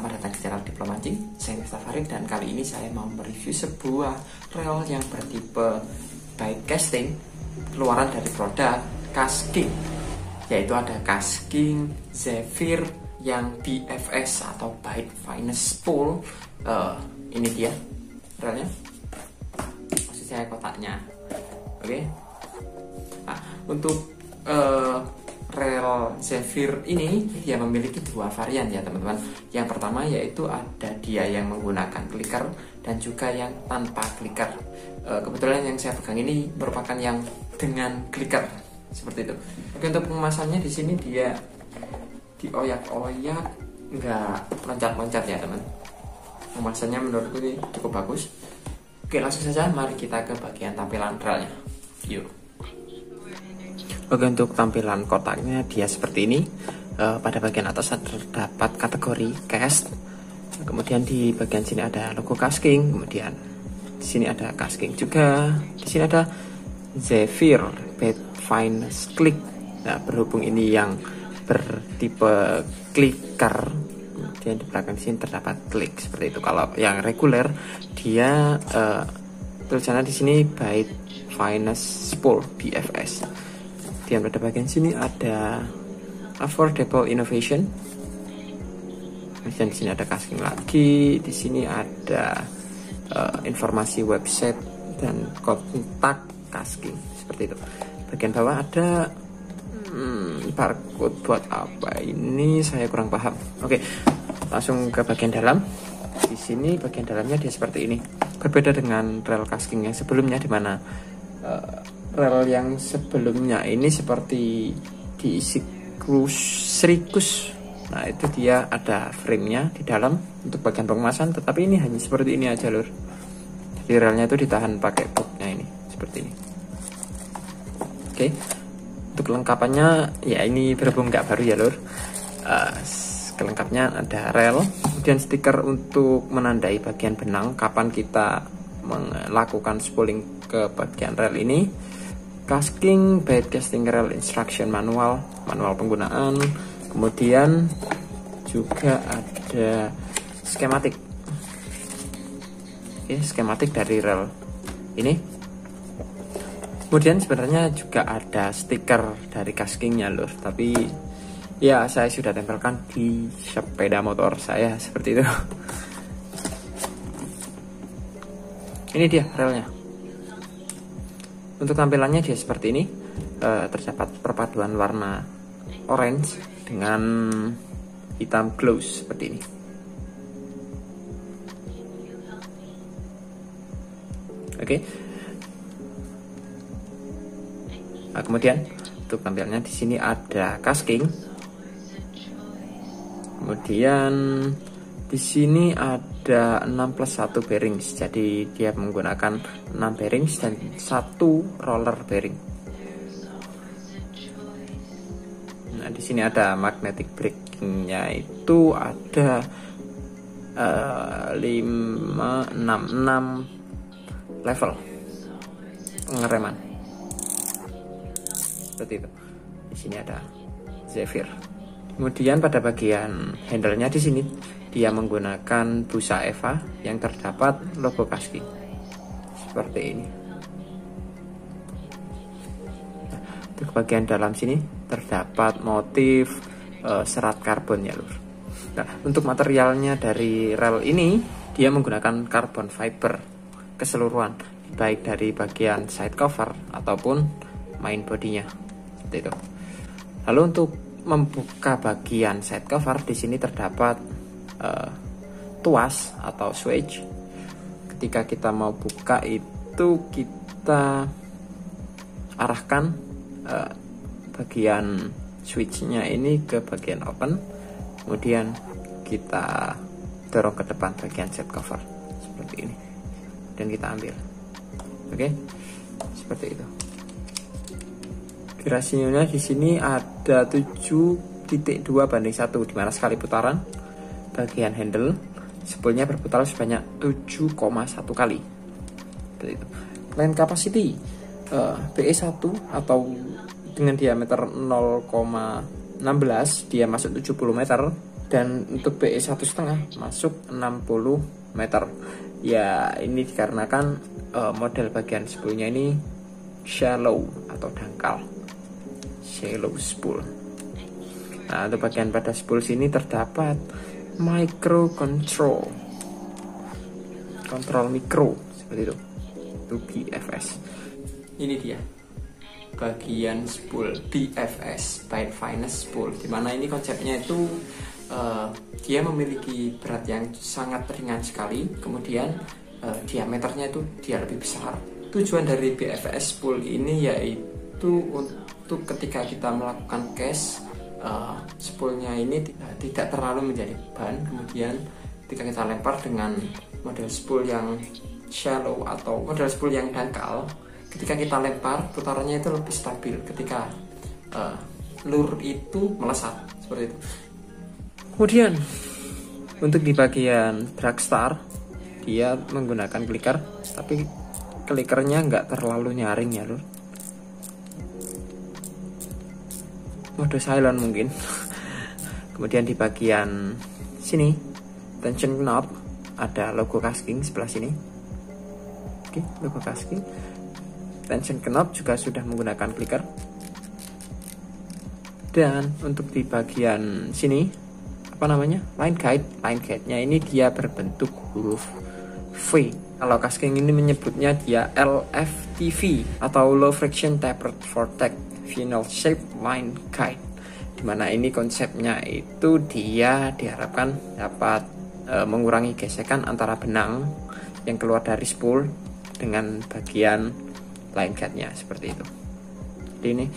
Selamat datang di channel Diplomancing. Saya Miftah Farid dan kali ini saya mau mereview sebuah rel yang bertipe bike casting keluaran dari produk Kasking, yaitu ada Kasking Zephyr yang BFS atau Bike Finest Spool. Ini dia relnya, maksud saya kotaknya. Oke. Nah, untuk rel Zephyr ini dia memiliki dua varian ya teman-teman. Yang pertama yaitu ada dia yang menggunakan clicker dan juga yang tanpa clicker. Kebetulan yang saya pegang ini merupakan yang dengan clicker seperti itu. Oke, untuk pengemasannya di sini dia dioyak-oyak, nggak loncat-loncat ya teman. Pengemasannya menurutku ini cukup bagus. Oke, langsung saja mari kita ke bagian tampilan relnya. Yuk. Oke, untuk tampilan kotaknya dia seperti ini. Pada bagian atas terdapat kategori cast. Kemudian di bagian sini ada logo Kasking. Kemudian di sini ada Kasking juga. Di sini ada Zephyr Bike Finest Click. Nah, berhubung ini yang bertipe clicker, kemudian di belakang sini terdapat klik seperti itu. Kalau yang reguler dia tulisannya di sini Bike Finest Spool BFS. Kemudian pada bagian sini ada Affordable Innovation. Kemudian di sini ada Kasking lagi. Di sini ada informasi website dan kontak Kasking seperti itu. Bagian bawah ada barcode buat apa ini saya kurang paham. Oke, langsung ke bagian dalam. Di sini bagian dalamnya dia seperti ini. Berbeda dengan rel Kasking yang sebelumnya, di mana rel yang sebelumnya ini seperti diisi serikus. Nah, itu dia ada frame-nya di dalam untuk bagian pengemasan, tetapi ini hanya seperti ini aja lur. Jadi relnya itu ditahan pakai booknya ini seperti ini. Oke, untuk kelengkapannya ya ini berhubung nggak baru ya lur. Kelengkapnya ada rel, kemudian stiker untuk menandai bagian benang kapan kita melakukan spooling ke bagian rel ini. Kasking Bike Casting Rail Instruction Manual penggunaan. Kemudian juga ada skematik. Oke, skematik dari rel ini. Kemudian sebenarnya juga ada stiker dari Kaskingnya lur, tapi ya saya sudah tempelkan di sepeda motor saya seperti itu. Ini dia relnya. Untuk tampilannya dia seperti ini. Terdapat perpaduan warna orange dengan hitam gloss seperti ini. Oke. Nah, kemudian untuk tampilannya di sini ada Kasking. Kemudian di sini ada 6+1 bearings, jadi dia menggunakan 6 bearings dan 1 roller bearing. Nah, di sini ada magnetic braking-nya itu ada 5, 6 level pengereman. Seperti itu. Di sini ada Zephyr. Kemudian pada bagian handle-nya di sini dia menggunakan busa Eva yang terdapat logo Kasking seperti ini. Nah, untuk bagian dalam sini terdapat motif serat karbon ya lur. Nah, untuk materialnya dari rel ini dia menggunakan carbon fiber keseluruhan, baik dari bagian side cover ataupun main bodinya seperti itu. Lalu untuk membuka bagian side cover di sini terdapat tuas atau switch. Ketika kita mau buka itu kita arahkan bagian switchnya ini ke bagian open, kemudian kita dorong ke depan bagian side cover seperti ini dan kita ambil. Oke, seperti itu. Durasinya di sini ada 7.2:1, di mana sekali putaran bagian handle spoolnya berputar sebanyak 7,1 kali. Itu. Lane capacity PE1 atau dengan diameter 0,16 dia masuk 70 meter. Dan untuk BE 1,5 masuk 60 meter. Ya ini dikarenakan model bagian spoolnya ini shallow atau dangkal, shallow spool. Nah untuk bagian pada spool sini terdapat microcontrol, kontrol mikro seperti itu BFS. Ini dia bagian spool BFS, Byte Finesse Spool, dimana ini konsepnya itu dia memiliki berat yang sangat ringan sekali, kemudian diameternya itu dia lebih besar. Tujuan dari BFS spool ini yaitu untuk ketika kita melakukan cast, spoolnya ini tidak terlalu menjadi beban. Kemudian ketika kita lempar dengan model spool yang shallow atau model spool yang dangkal, ketika kita lempar putarannya itu lebih stabil ketika lure itu melesat seperti itu. Kemudian untuk di bagian Dragstar dia menggunakan clicker, tapi clickernya nggak terlalu nyaring ya lur, mode silent mungkin. Kemudian di bagian sini tension knob ada logo casking sebelah sini. Oke, logo casking. Tension knob juga sudah menggunakan clicker. Dan untuk di bagian sini apa namanya, line guide-nya ini dia berbentuk huruf V. Kalau casking ini menyebutnya dia LFTV atau low friction tapered vortex final shape line guide, dimana ini konsepnya itu dia diharapkan dapat mengurangi gesekan antara benang yang keluar dari spool dengan bagian line guide-nya seperti itu. Jadi ini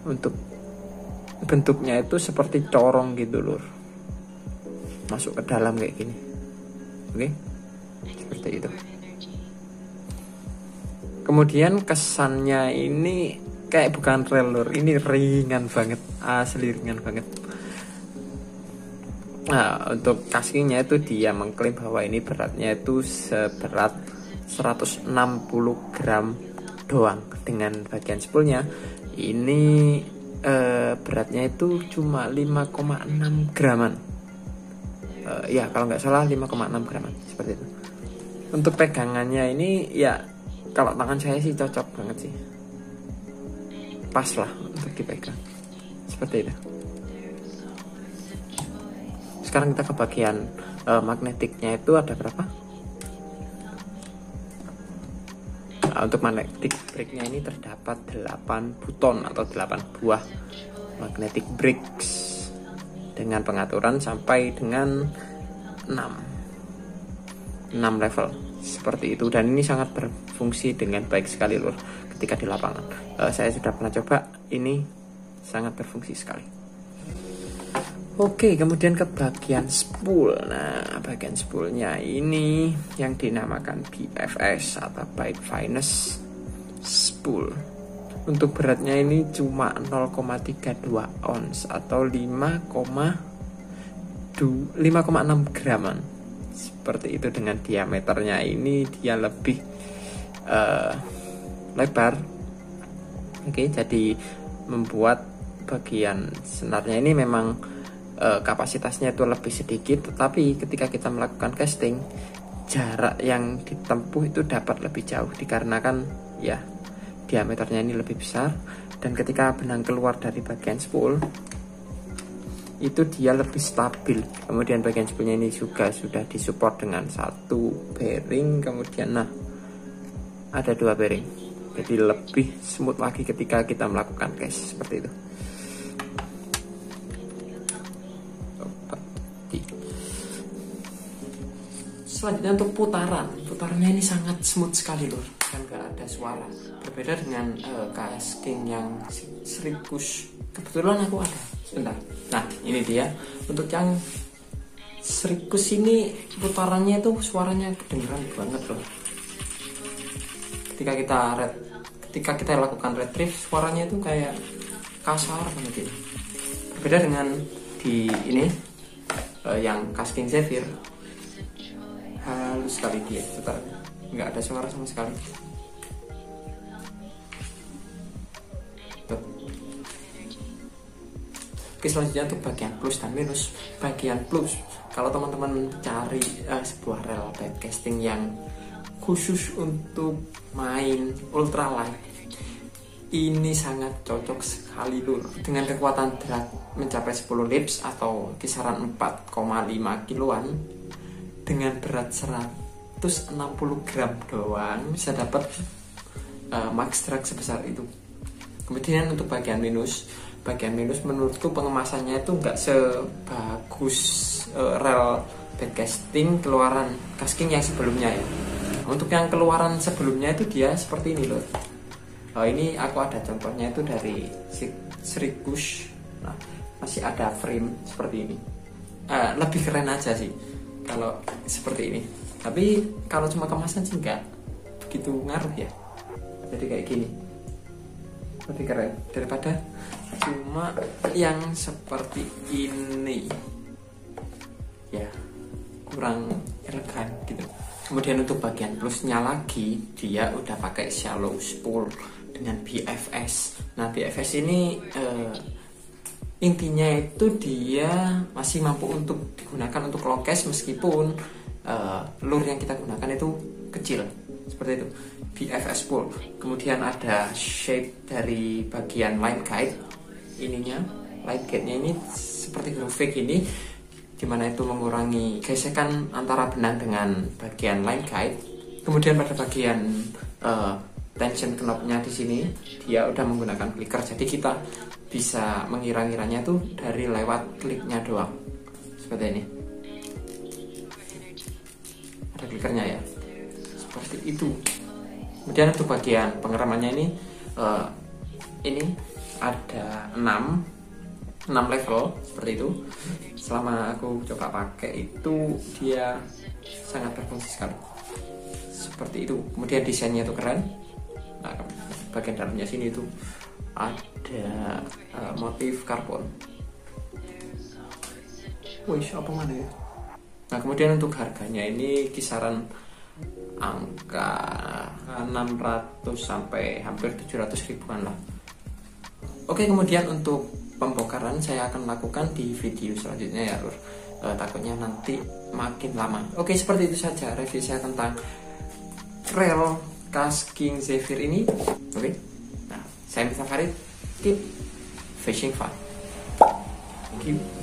untuk bentuknya itu seperti corong gitu lur, masuk ke dalam kayak gini. Oke, seperti itu. Kemudian kesannya ini kayak bukan rel lur, ini ringan banget, asli ringan banget. Nah untuk caskingnya itu dia mengklaim bahwa ini beratnya itu seberat 160 gram doang. Dengan bagian spoolnya ini beratnya itu cuma 5,6 graman. Ya kalau nggak salah 5,6 graman seperti itu. Untuk pegangannya ini ya kalau tangan saya sih cocok banget sih, pas lah untuk dipegang seperti itu. Sekarang kita ke bagian magnetiknya itu ada berapa? Nah, untuk magnetic brake-nya ini terdapat 8 buton atau 8 buah magnetic brakes dengan pengaturan sampai dengan 6 level seperti itu, dan ini sangat berfungsi dengan baik sekali lur ketika di lapangan. Saya sudah pernah coba, ini sangat berfungsi sekali. Oke, kemudian ke bagian spool. Nah bagian spoolnya ini yang dinamakan BFS atau Byte Finesse Spool. Untuk beratnya ini cuma 0,32 ons atau 5,6 graman seperti itu. Dengan diameternya ini dia lebih lebar. Oke, jadi membuat bagian senarnya ini memang kapasitasnya itu lebih sedikit, tetapi ketika kita melakukan casting jarak yang ditempuh itu dapat lebih jauh dikarenakan ya diameternya ini lebih besar. Dan ketika benang keluar dari bagian spool itu dia lebih stabil. Kemudian bagian spoolnya ini juga sudah disupport dengan satu bearing, kemudian nah ada 2 bearing, jadi lebih smooth lagi ketika kita melakukan cast seperti itu. Selanjutnya untuk putarannya ini sangat smooth sekali lur, dan gak ada suara. Berbeda dengan casking yang serikus, kebetulan aku ada sebentar. Nah ini dia, untuk yang serikus ini putarannya itu suaranya kedengeran banget loh. Ketika kita lakukan retrieve, suaranya itu kayak kasar banget ini. Berbeda dengan di ini yang casking Zephyr, halus sekali dia, nggak ada suara sama sekali. Tuh. Oke, selanjutnya untuk bagian plus dan minus. Bagian plus, kalau teman-teman cari sebuah rel broadcasting yang khusus untuk main ultralight, ini sangat cocok sekali lur, dengan kekuatan drag mencapai 10 lips atau kisaran 4,5 kiloan, dengan berat 160 gram doang bisa dapat max drag sebesar itu. Kemudian untuk bagian minus menurutku pengemasannya itu nggak sebagus rel broadcasting keluaran Kasking yang sebelumnya ya. Untuk yang keluaran sebelumnya itu dia seperti ini loh. Ini aku ada contohnya itu dari Srikush. Nah, masih ada frame seperti ini. Lebih keren aja sih kalau seperti ini. Tapi kalau cuma kemasan sih nggak begitu ngaruh ya. Jadi kayak gini lebih keren daripada cuma yang seperti ini ya, kurang elegan gitu. Kemudian untuk bagian plusnya lagi, dia udah pakai shallow spool dengan BFS. Nah, BFS ini intinya itu dia masih mampu untuk digunakan untuk lowcast meskipun lure yang kita gunakan itu kecil seperti itu. BFS spool. Kemudian ada shape dari bagian line guide ininya, line guide-nya ini seperti grafik ini, dimana itu mengurangi gesekan antara benang dengan bagian line guide. Kemudian pada bagian tension knob-nya di sini dia udah menggunakan clicker, jadi kita bisa mengira-ngiranya tuh dari lewat kliknya doang seperti ini. Ada clickernya ya, seperti itu. Kemudian untuk bagian pengeremannya ini ada 6 level seperti itu. Selama aku coba pakai itu dia sangat berfungsi sekali seperti itu. Kemudian desainnya itu keren. Nah, bagian dalamnya sini itu ada motif karbon. Wih, apa mana ya? Nah, kemudian untuk harganya ini kisaran angka 600 sampai hampir 700 ribuan lah. Oke, kemudian untuk pembongkaran saya akan lakukan di video selanjutnya ya lur. Takutnya nanti makin lama. Oke, seperti itu saja review saya tentang rel Kasking Zephyr ini. Oke, nah saya Miftah Farid, keep fishing fun. Thank you.